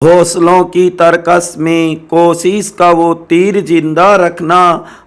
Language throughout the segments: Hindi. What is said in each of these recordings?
हौसलों की तरकस में कोशिश का वो तीर जिंदा रखना।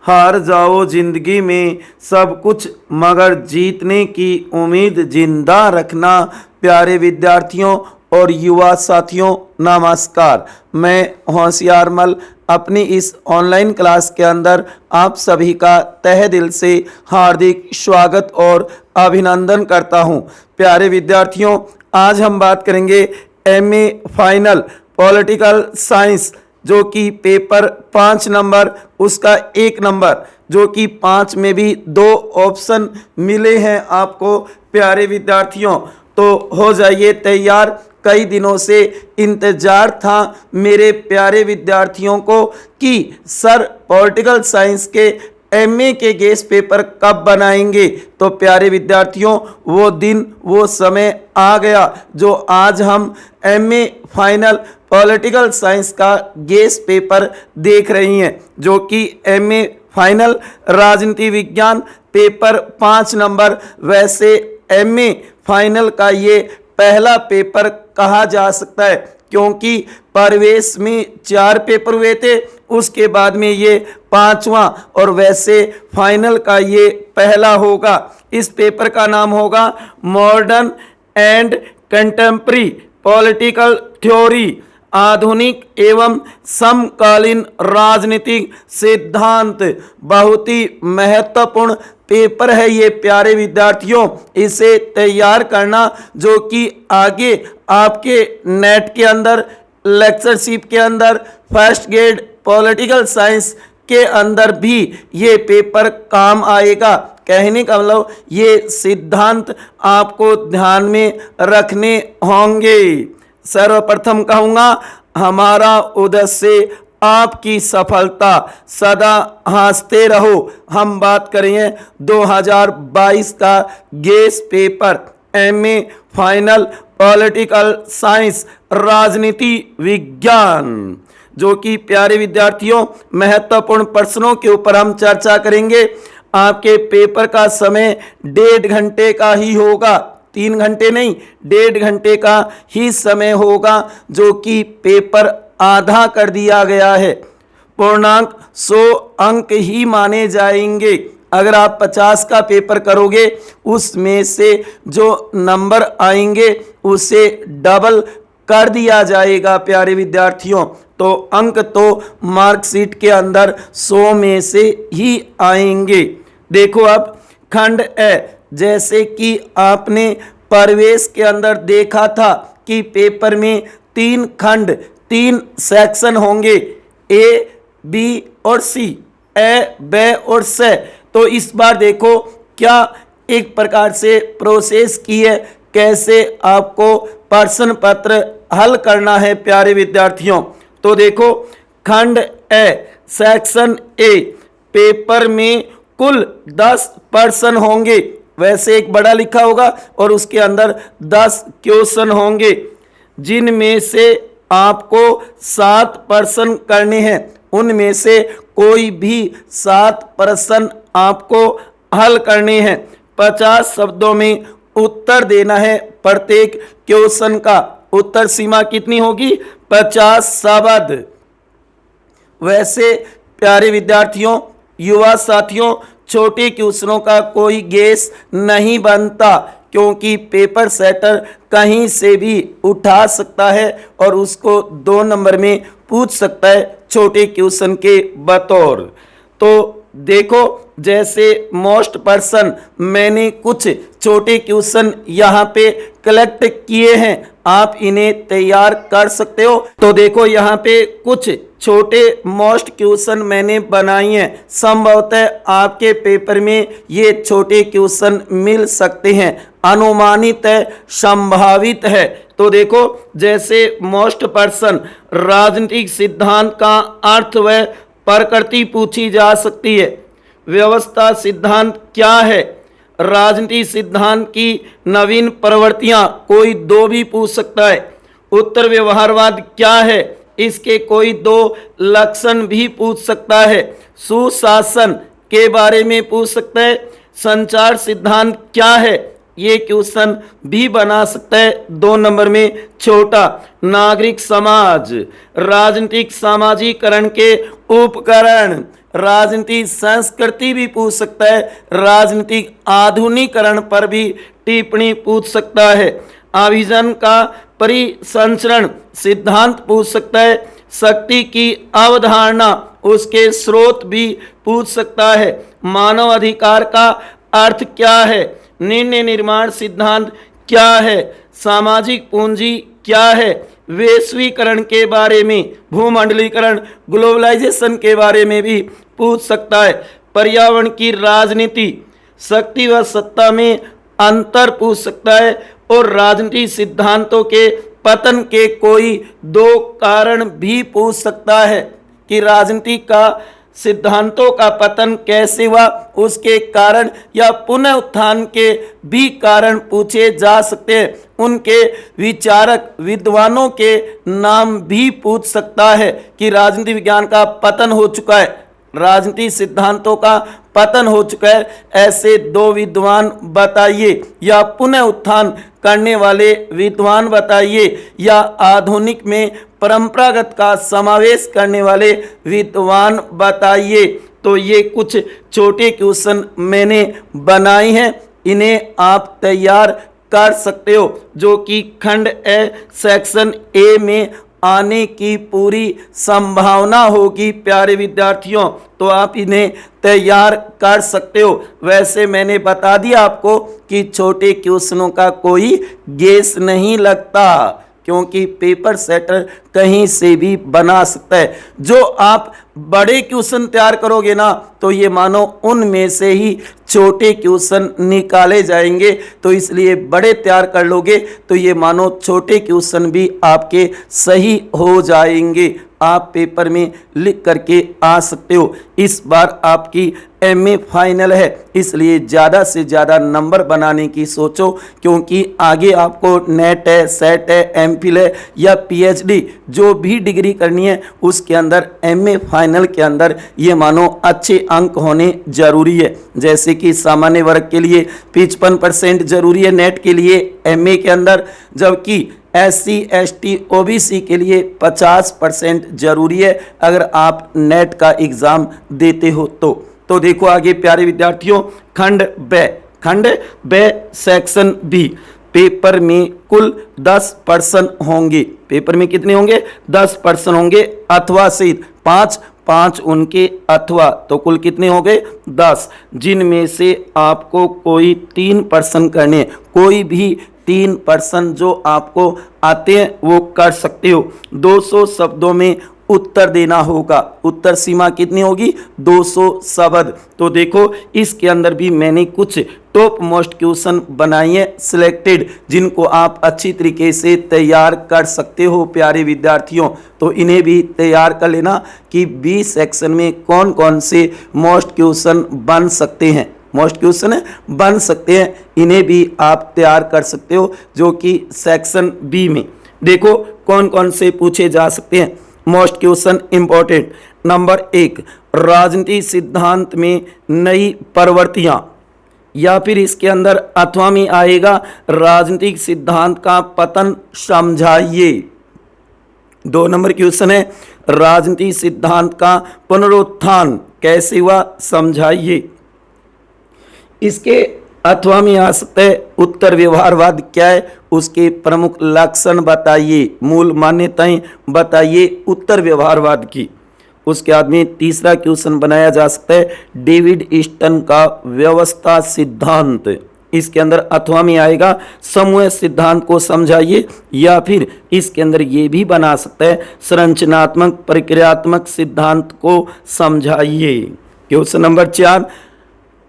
हार जाओ जिंदगी में सब कुछ मगर जीतने की उम्मीद जिंदा रखना। प्यारे विद्यार्थियों और युवा साथियों, नमस्कार। मैं होशियारमल अपनी इस ऑनलाइन क्लास के अंदर आप सभी का तहे दिल से हार्दिक स्वागत और अभिनंदन करता हूं। प्यारे विद्यार्थियों, आज हम बात करेंगे एमए फाइनल पॉलिटिकल साइंस, जो कि पेपर 5 नंबर उसका 1 नंबर, जो कि 5 में भी 2 ऑप्शन मिले हैं आपको। प्यारे विद्यार्थियों, तो हो जाइए तैयार। कई दिनों से इंतजार था मेरे प्यारे विद्यार्थियों को कि सर पॉलिटिकल साइंस के एमए के गेस्ट पेपर कब बनाएंगे। तो प्यारे विद्यार्थियों, वो दिन वो समय आ गया जो आज हम एमए फाइनल पॉलिटिकल साइंस का गेस्ट पेपर देख रही हैं, जो कि एमए फाइनल राजनीति विज्ञान पेपर 5 नंबर। वैसे एमए फाइनल का ये पहला पेपर कहा जा सकता है, क्योंकि प्रवेश में 4 पेपर हुए थे, उसके बाद में ये 5वां और वैसे फाइनल का ये पहला होगा। इस पेपर का नाम होगा modern and contemporary political theory, आधुनिक एवं समकालीन राजनीतिक सिद्धांत। बहुत ही महत्वपूर्ण पेपर है ये प्यारे विद्यार्थियों। इसे तैयार करना, जो कि आगे आपके नेट के अंदर, लेक्चरशिप के अंदर, फर्स्ट ग्रेड पॉलिटिकल साइंस के अंदर भी ये पेपर काम आएगा। कहने का मतलब ये सिद्धांत आपको ध्यान में रखने होंगे। सर्वप्रथम कहूँगा, हमारा उद्देश्य आपकी सफलता, सदा हंसते रहो। हम बात करें 2022 का guest paper MA final political science राजनीति विज्ञान, जो कि प्यारे विद्यार्थियों महत्वपूर्ण प्रश्नों के ऊपर हम चर्चा करेंगे। आपके पेपर का समय 1.5 घंटे का ही होगा, 3 घंटे नहीं, 1.5 घंटे का ही समय होगा, जो कि पेपर आधा कर दिया गया है। पूर्णांक 100 अंक ही माने जाएंगे। अगर आप 50 का पेपर करोगे, उसमें से जो नंबर आएंगे उसे डबल कर दिया जाएगा प्यारे विद्यार्थियों। तो अंक तो मार्कशीट के अंदर 100 में से ही आएंगे। देखो अब खंड ए, जैसे कि आपने प्रवेश के अंदर देखा था कि पेपर में 3 खंड, 3 सेक्शन होंगे, ए, बी और सी, ए, बे और से। तो इस बार देखो क्या एक प्रकार से प्रोसेस की है, कैसे आपको प्रश्न पत्र हल करना है प्यारे विद्यार्थियों। तो देखो खंड ए सेक्शन ए, पेपर में कुल 10 प्रश्न होंगे। वैसे एक बड़ा लिखा होगा और उसके अंदर 10 क्वेश्चन होंगे, जिनमें से आपको 7 प्रश्न करने हैं। उनमें से कोई भी 7 प्रश्न आपको हल करने हैं। 50 शब्दों में उत्तर देना है प्रत्येक क्वेश्चन का। उत्तर सीमा कितनी होगी? 50 शब्द। वैसे प्यारे विद्यार्थियों, युवा साथियों, छोटे क्वेश्चनों का कोई गेस नहीं बनता, क्योंकि पेपर सेटर कहीं से भी उठा सकता है और उसको 2 नंबर में पूछ सकता है छोटे क्वेश्चन के बतौर। तो देखो, जैसे मोस्ट पर्सन मैंने कुछ छोटे क्वेश्चन यहाँ पे कलेक्ट किए हैं, आप इन्हें तैयार कर सकते हो। तो देखो यहाँ पे कुछ छोटे मोस्ट क्वेश्चन मैंने बनाए हैं। संभवतः आपके पेपर में ये छोटे क्वेश्चन मिल सकते हैं, अनुमानित है, संभावित है। तो देखो, जैसे मोस्ट पर्सन राजनीतिक सिद्धांत का अर्थ व प्रकृति पूछी जा सकती है। व्यवस्था सिद्धांत क्या है? राजनीति सिद्धांत की नवीन प्रवृत्तियां, कोई 2 भी पूछ सकता है। उत्तर व्यवहारवाद क्या है? इसके कोई 2 लक्षण भी पूछ सकता है। सुशासन के बारे में पूछ सकता है। संचार सिद्धांत क्या है? ये क्वेश्चन भी बना सकता है। 2 नंबर में छोटा, नागरिक समाज, राजनीतिक सामाजिकरण के उपकरण, राजनीति संस्कृति भी पूछ सकता है, राजनीतिक आधुनिकरण पर भी टिप्पणी पूछ सकता है, अभिजन का परिसंचरण सिद्धांत पूछ सकता है, शक्ति की अवधारणा उसके स्रोत भी पूछ सकता है, मानव अधिकार का अर्थ क्या है, निर्णय निर्माण सिद्धांत क्या है, सामाजिक पूंजी क्या है, वैश्वीकरण के बारे में, भूमंडलीकरण ग्लोबलाइजेशन के बारे में भी पूछ सकता है, पर्यावरण की राजनीति, शक्ति व सत्ता में अंतर पूछ सकता है, और राजनीति सिद्धांतों के पतन के कोई 2 कारण भी पूछ सकता है कि राजनीति का सिद्धांतों का पतन कैसे हुआ, उसके कारण या पुनः उत्थान के भी कारण पूछे जा सकते हैं। उनके विचारक विद्वानों के नाम भी पूछ सकता है कि राजनीति विज्ञान का पतन हो चुका है, राजनीति सिद्धांतों का पतन हो चुका है, ऐसे 2 विद्वान बताइए, या पुनः उत्थान करने वाले विद्वान बताइए, या आधुनिक में परंपरागत का समावेश करने वाले विद्वान बताइए। तो ये कुछ छोटे क्वेश्चन मैंने बनाए हैं, इन्हें आप तैयार कर सकते हो, जो कि खंड ए सेक्शन ए में आने की पूरी संभावना होगी प्यारे विद्यार्थियों। तो आप इन्हें तैयार कर सकते हो। वैसे मैंने बता दिया आपको कि छोटे क्वेश्चनों का कोई गेस नहीं लगता, क्योंकि पेपर सेटर कहीं से भी बना सकता है। जो आप बड़े क्वेश्चन तैयार करोगे ना, तो ये मानो उनमें से ही छोटे क्वेश्चन निकाले जाएंगे, तो इसलिए बड़े तैयार कर लोगे तो ये मानो छोटे क्वेश्चन भी आपके सही हो जाएंगे। आप पेपर में लिख करके आ सकते हो। इस बार आपकी एमए फाइनल है, इसलिए ज़्यादा से ज़्यादा नंबर बनाने की सोचो, क्योंकि आगे आपको नेट है, सेट है, एमफिल है या पीएचडी जो भी डिग्री करनी है, उसके अंदर एमए फाइनल के अंदर ये मानो अच्छे अंक होने जरूरी है। जैसे कि सामान्य वर्ग के लिए 55% जरूरी है नेट के लिए एमए के अंदर, जबकि SC ST OBC के लिए 50% जरूरी है अगर आप नेट का एग्ज़ाम देते हो तो देखो आगे प्यारे विद्यार्थियों, खंड ब सेक्शन बी, पेपर में कुल 10 प्रश्न होंगे। पेपर में कितने होंगे? 10 प्रश्न होंगे, अथवा सहित 5 उनके अथवा, तो कुल कितने हो गए? 10, जिनमें से आपको कोई 3 प्रश्न करने, कोई भी 3 प्रश्न जो आपको आते हैं वो कर सकते हो। 200 शब्दों में उत्तर देना होगा। उत्तर सीमा कितनी होगी? 200 शब्द। तो देखो इसके अंदर भी मैंने कुछ टॉप मोस्ट क्वेश्चन बनाए हैं सिलेक्टेड, जिनको आप अच्छी तरीके से तैयार कर सकते हो प्यारे विद्यार्थियों। तो इन्हें भी तैयार कर लेना कि बी सेक्शन में कौन कौन से मोस्ट क्वेश्चन बन सकते हैं, मोस्ट क्वेश्चन बन सकते हैं, इन्हें भी आप तैयार कर सकते हो। जो कि सेक्शन बी में देखो कौन कौन से पूछे जा सकते हैं मोस्ट क्वेश्चन इंपॉर्टेंट। नंबर 1, राजनीति सिद्धांत में नई प्रवृत्तियां, या फिर इसके अंदर अथवा में आएगा राजनीतिक सिद्धांत का पतन समझाइए। 2 नंबर क्वेश्चन है राजनीति सिद्धांत का पुनरुत्थान कैसे हुआ समझाइए। इसके अथवा में आ सकता है उत्तर व्यवहारवाद क्या है, उसके प्रमुख लक्षण बताइए, मूल मान्यताएं बताइए उत्तर व्यवहारवाद की। उसके बाद में तीसरा क्वेश्चन बनाया जा सकता है डेविड ईस्टन का व्यवस्था सिद्धांत। इसके अंदर अथवा में आएगा समूह सिद्धांत को समझाइए, या फिर इसके अंदर ये भी बना सकता है संरचनात्मक प्रक्रियात्मक सिद्धांत को समझाइए। क्वेश्चन नंबर 4,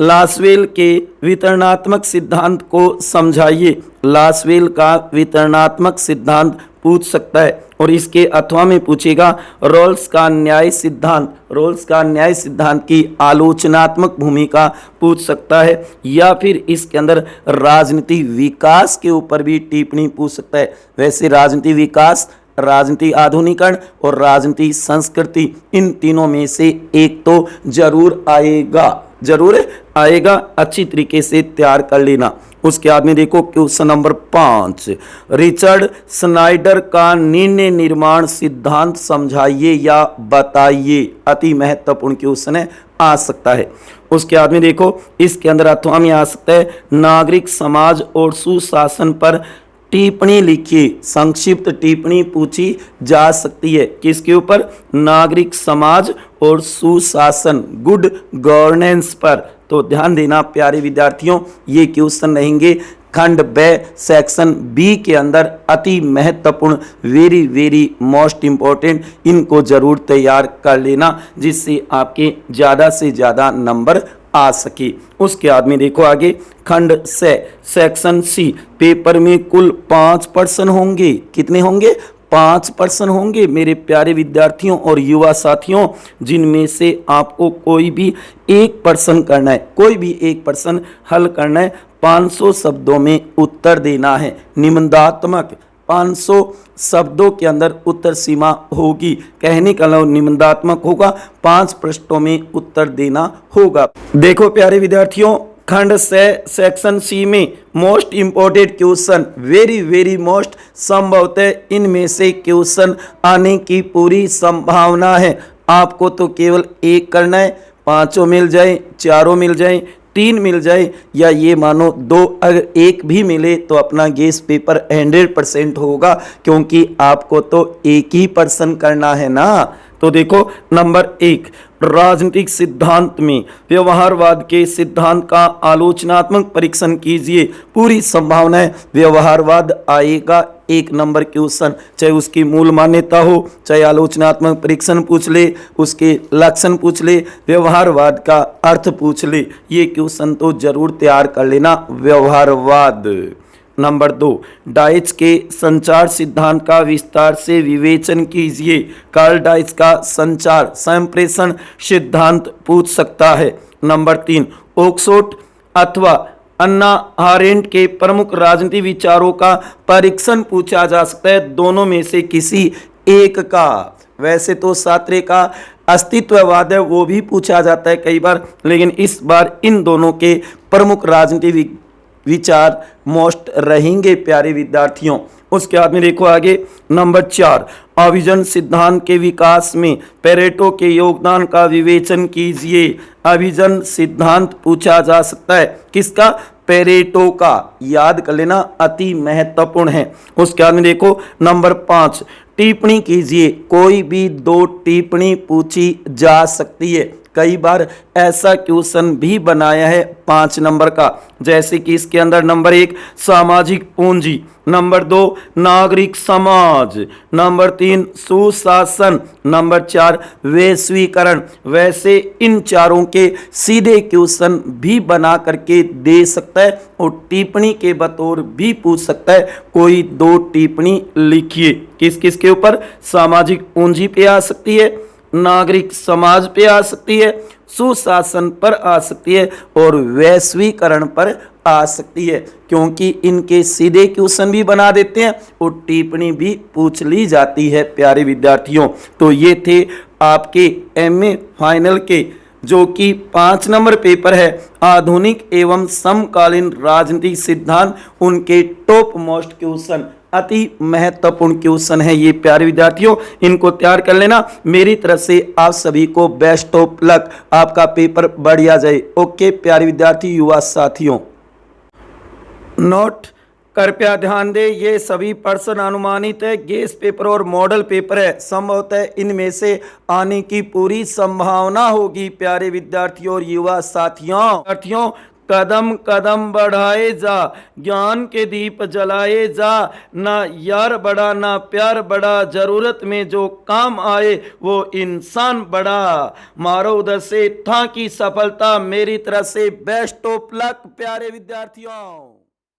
लासवेल के वितरणात्मक सिद्धांत को समझाइए। लासवेल का वितरणात्मक सिद्धांत पूछ सकता है, और इसके अथवा में पूछेगा रोल्स का न्याय सिद्धांत। रोल्स का न्याय सिद्धांत की आलोचनात्मक भूमिका पूछ सकता है, या फिर इसके अंदर राजनीति विकास के ऊपर भी टिप्पणी पूछ सकता है। वैसे राजनीति विकास, राजनीति आधुनिकरण और राजनीति संस्कृति, इन तीनों में से एक तो जरूर आएगा। जरूर आएगा, अच्छी तरीके से तैयार कर लेना। उसके बाद में देखो क्वेश्चन नंबर 5, रिचर्ड स्नाइडर का निर्णय निर्माण सिद्धांत समझाइए या बताइए। अति महत्वपूर्ण क्वेश्चन है, आ सकता है। उसके बाद में देखो इसके अंदर अथवा में आ सकता है नागरिक समाज और सुशासन पर टिप्पणी लिखिए। संक्षिप्त टिप्पणी पूछी जा सकती है किसके ऊपर? नागरिक समाज और सुशासन, गुड गवर्नेंस पर। तो ध्यान देना प्यारे विद्यार्थियों, ये क्वेश्चन रहेंगे खंड ब सेक्शन बी के अंदर, अति महत्वपूर्ण, वेरी वेरी मोस्ट इंपॉर्टेंट। इनको जरूर तैयार कर लेना जिससे आपके ज़्यादा से ज़्यादा नंबर आ सके। उसके बाद में देखो आगे खंड से सेक्शन सी, पेपर में कुल 5 प्रश्न होंगे। कितने होंगे? 5 प्रश्न होंगे मेरे प्यारे विद्यार्थियों और युवा साथियों, जिनमें से आपको कोई भी एक प्रश्न करना है, कोई भी एक प्रश्न हल करना है। 500 शब्दों में उत्तर देना है, निबंधात्मक 500 शब्दों के अंदर उत्तर सीमा होगी। कहने का मतलब निबंधात्मक होगा, 5 पृष्ठों में उत्तर देना होगा। देखो प्यारे विद्यार्थियों, खंड से सेक्शन सी में most important question, very very most, संभवतः इनमें से क्वेश्चन आने की पूरी संभावना है। आपको तो केवल एक करना है, 5 मिल जाए, 4 मिल जाए, 3 मिल जाए, या ये मानो 2, अगर एक भी मिले तो अपना गेस पेपर 100% होगा, क्योंकि आपको तो एक ही प्रश्न करना है ना। तो देखो नंबर 1, राजनीतिक सिद्धांत में व्यवहारवाद के सिद्धांत का आलोचनात्मक परीक्षण कीजिए। पूरी संभावना है व्यवहारवाद आएगा 1 नंबर क्वेश्चन, चाहे उसकी मूल मान्यता हो, चाहे आलोचनात्मक परीक्षण पूछ ले, उसके लक्षण पूछ ले, व्यवहारवाद का अर्थ पूछ ले, ये क्वेश्चन तो जरूर तैयार कर लेना। व्यवहारवाद। नंबर 2, डाइच के संचार सिद्धांत का विस्तार से विवेचन कीजिए। कार्ल डाइच का संचार संप्रेषण सिद्धांत पूछ सकता है। नंबर 3, ऑक्सफोर्ड अथवा अन्ना हारेंट के प्रमुख राजनीति विचारों का परीक्षण पूछा जा सकता है, दोनों में से किसी एक का। वैसे तो सात्रे का अस्तित्ववाद है, वो भी पूछा जाता है कई बार, लेकिन इस बार इन दोनों के प्रमुख राजनीति विचार मोस्ट रहेंगे प्यारे विद्यार्थियों। उसके बाद में देखो आगे नंबर 4, अभिजन सिद्धांत के विकास में पेरेटो के योगदान का विवेचन कीजिए। अभिजन सिद्धांत पूछा जा सकता है, किसका? पेरेटो का, याद कर लेना, अति महत्वपूर्ण है। उसके बाद में देखो नंबर 5, टिप्पणी कीजिए। कोई भी 2 टिप्पणी पूछी जा सकती है। कई बार ऐसा क्वेश्चन भी बनाया है 5 नंबर का, जैसे कि इसके अंदर नंबर 1 सामाजिक पूंजी, नंबर 2 नागरिक समाज, नंबर 3 सुशासन, नंबर 4 वैश्वीकरण। वैसे इन चारों के सीधे क्वेश्चन भी बना करके दे सकता है और टिप्पणी के बतौर भी पूछ सकता है। कोई 2 टिप्पणी लिखिए। किस किस के ऊपर? सामाजिक पूंजी पे आ सकती है, नागरिक समाज पे आ सकती है, सुशासन पर आ सकती है और वैश्वीकरण पर आ सकती है, क्योंकि इनके सीधे क्वेश्चन भी बना देते हैं और टिप्पणी भी पूछ ली जाती है प्यारे विद्यार्थियों। तो ये थे आपके एमए फाइनल के जो कि 5 नंबर पेपर है, आधुनिक एवं समकालीन राजनीतिक सिद्धांत, उनके टॉप मोस्ट क्वेश्चन, अति महत्वपूर्ण क्वेश्चन है ये प्यारे विद्यार्थियों। इनको तैयार कर लेना। मेरी तरफ से आप सभी को बेस्ट ऑफ लक, आपका पेपर बढ़िया जाए। ओके प्यारे विद्यार्थी युवा साथियों, नोट कृपया ध्यान दें, ये सभी प्रश्न अनुमानित है, गेस पेपर और मॉडल पेपर है, संभवतः इनमें से आने की पूरी संभावना होगी प्यारे विद्यार्थियों और युवा साथियों। कदम कदम बढ़ाए जा, ज्ञान के दीप जलाए जा, ना यार बड़ा ना प्यार बड़ा, जरूरत में जो काम आए वो इंसान बड़ा। मारो उधर से था की सफलता, मेरी तरफ से बेस्ट ऑफ लक प्यारे विद्यार्थियों।